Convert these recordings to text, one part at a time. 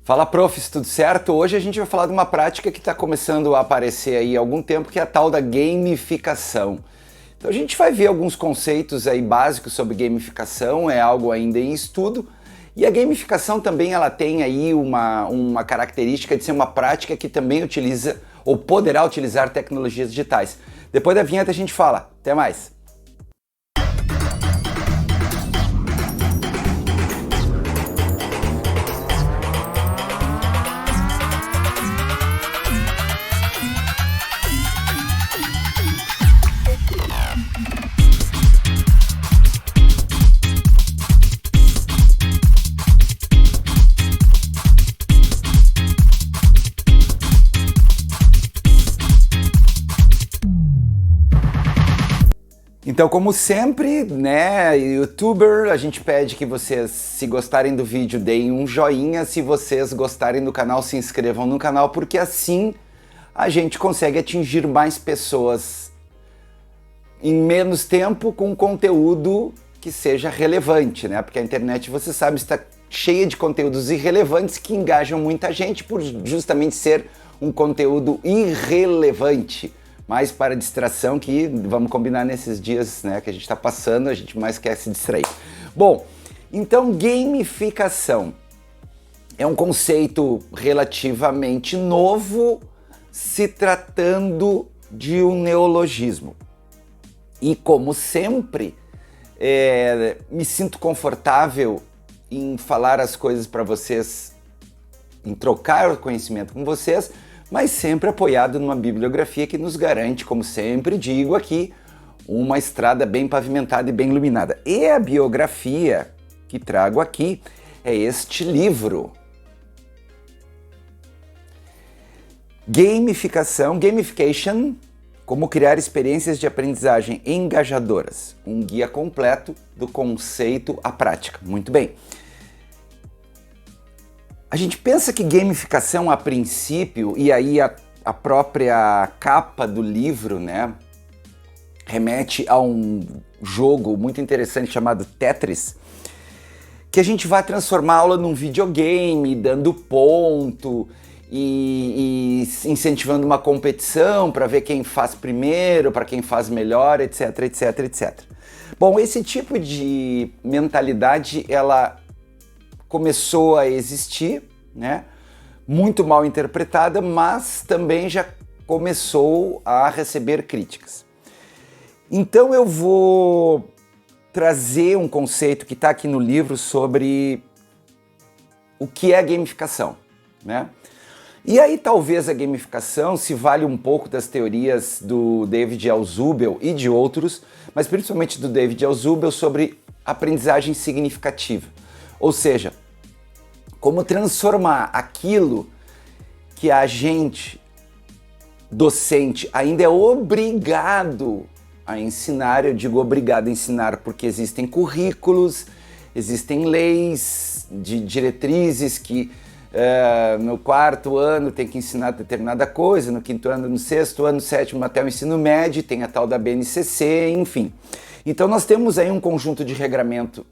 Fala, profs, tudo certo? Hoje a gente vai falar de uma prática que está começando a aparecer aí há algum tempo, que é a tal da gamificação. Então a gente vai ver alguns conceitos aí básicos sobre gamificação, é algo ainda em estudo, e a gamificação também ela tem aí uma característica de ser uma prática que também utiliza ou poderá utilizar tecnologias digitais. Depois da vinheta a gente fala. Até mais! Então, como sempre, né, youtuber, a gente pede que vocês, se gostarem do vídeo, deem um joinha, se vocês gostarem do canal, se inscrevam no canal, porque assim a gente consegue atingir mais pessoas em menos tempo com conteúdo que seja relevante, né? Porque a internet, você sabe, está cheia de conteúdos irrelevantes que engajam muita gente por justamente ser um conteúdo irrelevante. Mais para distração, que vamos combinar nesses dias, né, que a gente está passando, a gente mais quer se distrair. Bom, então gamificação é um conceito relativamente novo, se tratando de um neologismo. E como sempre, me sinto confortável em falar as coisas para vocês, em trocar o conhecimento com vocês, mas sempre apoiado numa bibliografia que nos garante, como sempre digo aqui, uma estrada bem pavimentada e bem iluminada. E a biografia que trago aqui é este livro. Gamification, como criar experiências de aprendizagem engajadoras. Um guia completo do conceito à prática. Muito bem. A gente pensa que gamificação a princípio, e aí a própria capa do livro, né, remete a um jogo muito interessante chamado Tetris, que a gente vai transformar a aula num videogame, dando ponto e incentivando uma competição para ver quem faz primeiro, para quem faz melhor, etc, etc, etc. Bom, esse tipo de mentalidade, ela começou a existir, né? Muito mal interpretada, mas também já começou a receber críticas. Então eu vou trazer um conceito que está aqui no livro sobre o que é gamificação, né? E aí talvez a gamificação se vale um pouco das teorias do David Alzubel e de outros, mas principalmente do David Alzubel sobre aprendizagem significativa. Ou seja, como transformar aquilo que a gente, docente, ainda é obrigado a ensinar. Eu digo obrigado a ensinar porque existem currículos, existem leis de diretrizes que no quarto ano tem que ensinar determinada coisa, no quinto ano, no sexto ano, no sétimo até o ensino médio, tem a tal da BNCC, enfim. Então nós temos aí um conjunto de regramento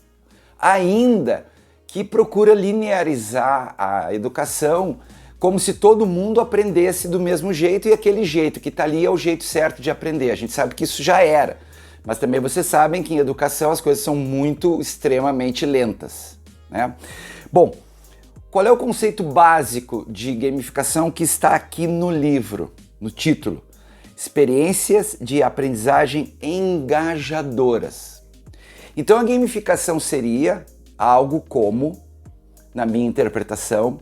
ainda que procura linearizar a educação como se todo mundo aprendesse do mesmo jeito e aquele jeito que está ali é o jeito certo de aprender. A gente sabe que isso já era, mas também vocês sabem que em educação as coisas são muito extremamente lentas, né? Bom, qual é o conceito básico de gamificação que está aqui no livro, no título? Experiências de aprendizagem engajadoras. Então a gamificação seria algo como, na minha interpretação,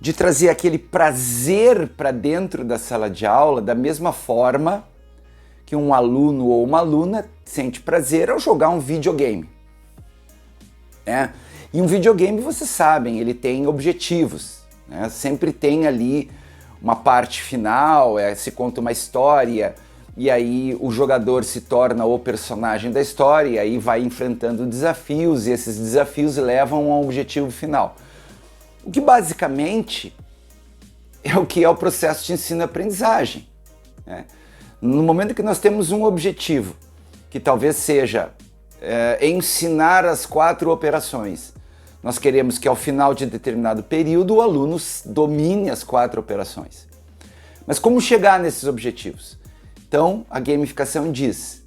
de trazer aquele prazer para dentro da sala de aula da mesma forma que um aluno ou uma aluna sente prazer ao jogar um videogame, né? E um videogame, vocês sabem, ele tem objetivos, né? Sempre tem ali uma parte final, se conta uma história, e aí o jogador se torna o personagem da história, e aí vai enfrentando desafios, e esses desafios levam ao objetivo final. O que basicamente é o que é o processo de ensino-aprendizagem, né? No momento que nós temos um objetivo, que talvez seja ensinar as 4 operações, Nós queremos que ao final de determinado período o aluno domine as 4 operações. Mas como chegar nesses objetivos? Então, a gamificação diz,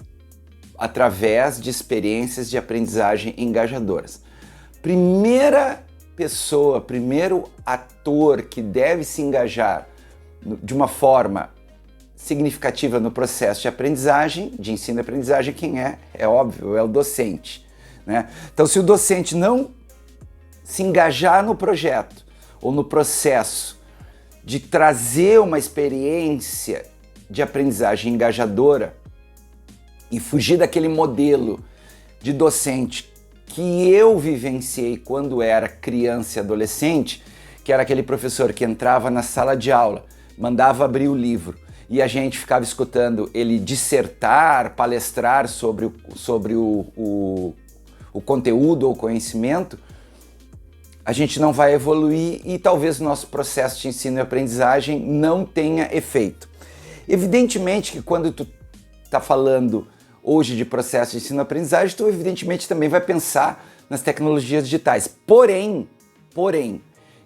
através de experiências de aprendizagem engajadoras. Primeira pessoa, primeiro ator que deve se engajar de uma forma significativa no processo de aprendizagem, de ensino e aprendizagem, quem é? É óbvio, é o docente, né? Então, se o docente não se engajar no projeto ou no processo de trazer uma experiência de aprendizagem engajadora e fugir daquele modelo de docente que eu vivenciei quando era criança e adolescente, que era aquele professor que entrava na sala de aula, mandava abrir o livro e a gente ficava escutando ele dissertar, palestrar sobre o conteúdo ou conhecimento, a gente não vai evoluir e talvez o nosso processo de ensino e aprendizagem não tenha efeito. Evidentemente que quando tu está falando hoje de processo de ensino e aprendizagem, tu evidentemente também vai pensar nas tecnologias digitais. Porém,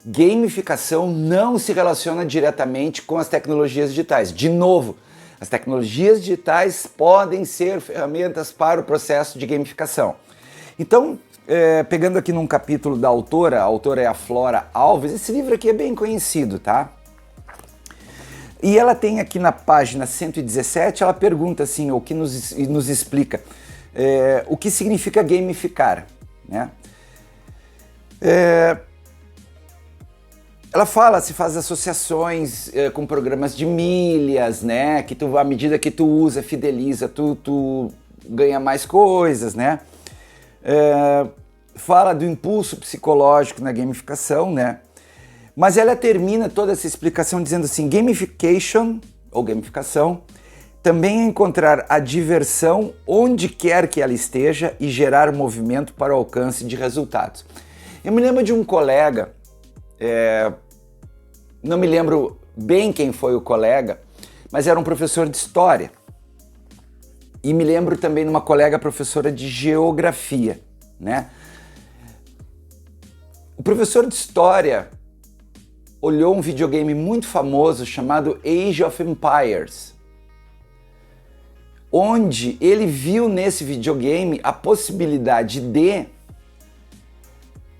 gamificação não se relaciona diretamente com as tecnologias digitais. De novo, as tecnologias digitais podem ser ferramentas para o processo de gamificação. Então, pegando aqui num capítulo da autora, a autora é a Flora Alves, esse livro aqui é bem conhecido, tá? E ela tem aqui na página 117, ela pergunta assim, ou que nos explica o que significa gamificar, né? Ela fala, se faz associações com programas de milhas, né? Que tu, à medida que tu usa, fideliza, tu ganha mais coisas, né? Fala do impulso psicológico na gamificação, né? Mas ela termina toda essa explicação dizendo assim, gamification, ou gamificação, também é encontrar a diversão onde quer que ela esteja e gerar movimento para o alcance de resultados. Eu me lembro de um colega, não me lembro bem quem foi o colega, mas era um professor de história. E me lembro também de uma colega professora de geografia, né? O professor de história olhou um videogame muito famoso chamado Age of Empires, onde ele viu nesse videogame a possibilidade de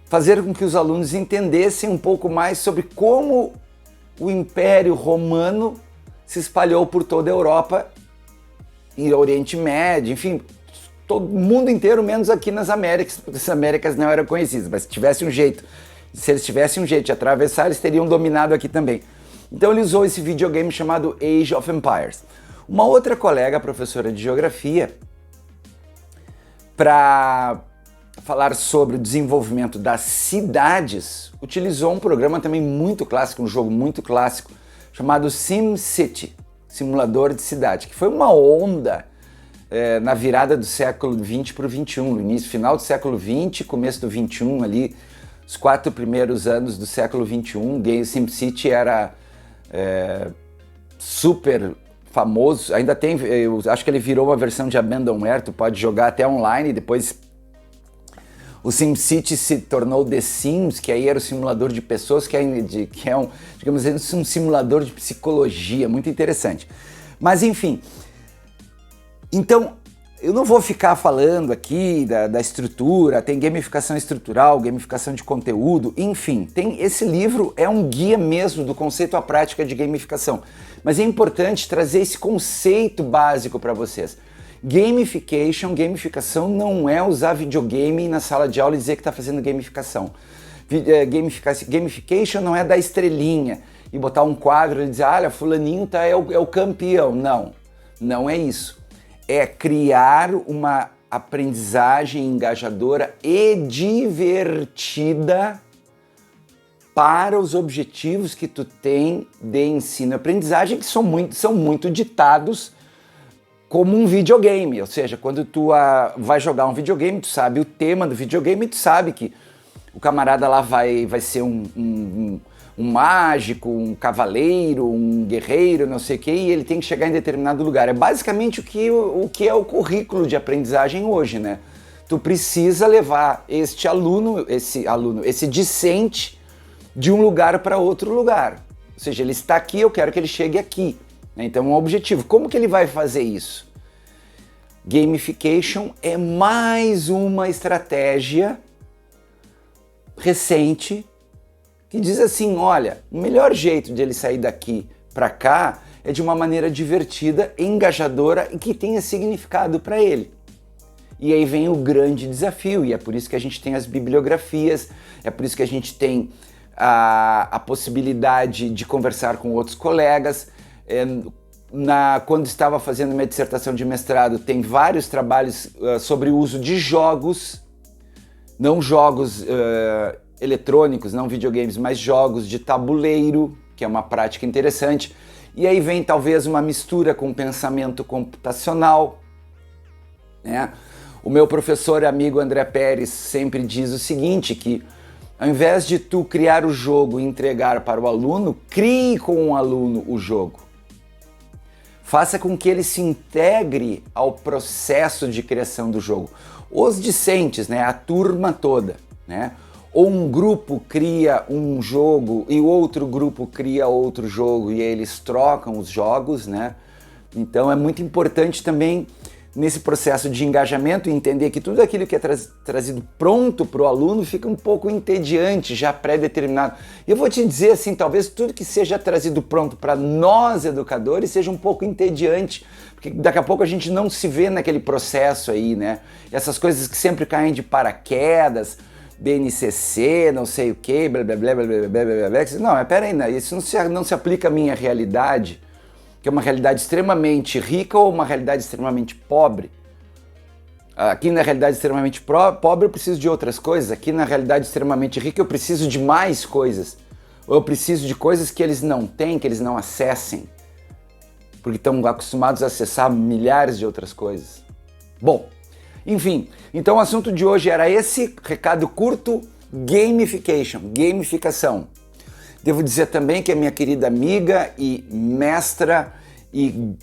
fazer com que os alunos entendessem um pouco mais sobre como o Império Romano se espalhou por toda a Europa e Oriente Médio, enfim, todo o mundo inteiro, menos aqui nas Américas, porque as Américas não eram conhecidas, mas se eles tivessem um jeito de atravessar, eles teriam dominado aqui também. Então ele usou esse videogame chamado Age of Empires. Uma outra colega, professora de geografia, para falar sobre o desenvolvimento das cidades, utilizou um programa também muito clássico, um jogo muito clássico, chamado SimCity, Simulador de Cidade, que foi uma onda na virada do século XX para o XXI, no início, final do século XX, começo do XXI ali, os 4 primeiros anos do século XXI, SimCity era super famoso, ainda tem, eu acho que ele virou uma versão de Abandonware, tu pode jogar até online, depois o SimCity se tornou The Sims, que aí era o simulador de pessoas, que é um, digamos assim, um simulador de psicologia, muito interessante. Mas enfim, então eu não vou ficar falando aqui da estrutura, tem gamificação estrutural, gamificação de conteúdo, enfim, esse livro é um guia mesmo do conceito à prática de gamificação. Mas é importante trazer esse conceito básico para vocês. Gamificação não é usar videogame na sala de aula e dizer que está fazendo gamificação. Gamification não é dar estrelinha e botar um quadro e dizer, olha, fulaninho é o campeão. Não é isso. É criar uma aprendizagem engajadora e divertida para os objetivos que tu tem de ensino e aprendizagem, que são muito ditados como um videogame. Ou seja, quando tu vai jogar um videogame, tu sabe o tema do videogame, tu sabe que o camarada lá vai ser um mágico, um cavaleiro, um guerreiro, não sei o que, e ele tem que chegar em determinado lugar. É basicamente o que é o currículo de aprendizagem hoje, né? tu precisa levar esse discente de um lugar para outro lugar. Ou seja, ele está aqui, eu quero que ele chegue aqui. Então é um objetivo. Como que ele vai fazer isso? Gamification é mais uma estratégia recente que diz assim, olha, o melhor jeito de ele sair daqui para cá é de uma maneira divertida, engajadora e que tenha significado para ele. E aí vem o grande desafio, e é por isso que a gente tem as bibliografias, é por isso que a gente tem a possibilidade de conversar com outros colegas. Quando estava fazendo minha dissertação de mestrado, tem vários trabalhos sobre o uso de jogos, não jogos eletrônicos, não videogames, mas jogos de tabuleiro, que é uma prática interessante. E aí vem talvez uma mistura com pensamento computacional, né? O meu professor amigo André Pérez sempre diz o seguinte, que ao invés de tu criar o jogo e entregar para o aluno, crie com o aluno o jogo. Faça com que ele se integre ao processo de criação do jogo. Os discentes, né, a turma toda, né? Ou um grupo cria um jogo e o outro grupo cria outro jogo e eles trocam os jogos, né? Então é muito importante também nesse processo de engajamento entender que tudo aquilo que é trazido pronto para o aluno fica um pouco entediante, já pré-determinado. E eu vou te dizer assim, talvez tudo que seja trazido pronto para nós educadores seja um pouco entediante, porque daqui a pouco a gente não se vê naquele processo aí, né? Essas coisas que sempre caem de paraquedas, BNCC, não sei o que, blá blá blá blá blá blá blá blá. Não, mas peraí, né? Isso não se aplica à minha realidade, que é uma realidade extremamente rica ou uma realidade extremamente pobre. Aqui na realidade extremamente pobre eu preciso de outras coisas, aqui na realidade extremamente rica eu preciso de mais coisas, ou eu preciso de coisas que eles não têm, que eles não acessem, porque estão acostumados a acessar milhares de outras coisas. Bom, enfim, então o assunto de hoje era esse, recado curto, gamificação. Devo dizer também que a minha querida amiga e mestra e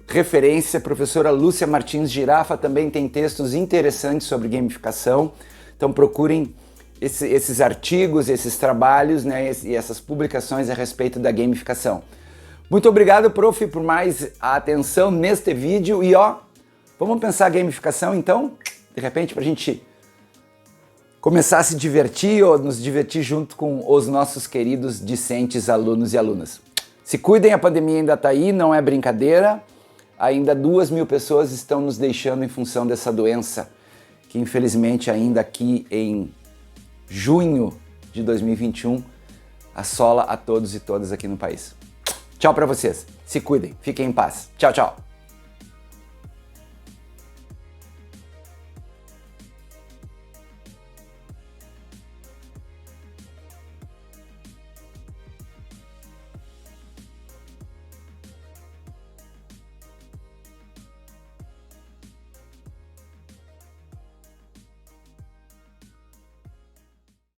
referência, professora Lúcia Martins Girafa, também tem textos interessantes sobre gamificação. Então procurem esses artigos, esses trabalhos, né, e essas publicações a respeito da gamificação. Muito obrigado, prof, por mais a atenção neste vídeo e vamos pensar a gamificação então, de repente, para a gente começar a se divertir ou nos divertir junto com os nossos queridos discentes, alunos e alunas. Se cuidem, a pandemia ainda está aí, não é brincadeira. Ainda 2.000 pessoas estão nos deixando em função dessa doença, que infelizmente ainda aqui em junho de 2021 assola a todos e todas aqui no país. Tchau para vocês, se cuidem, fiquem em paz. Tchau, tchau.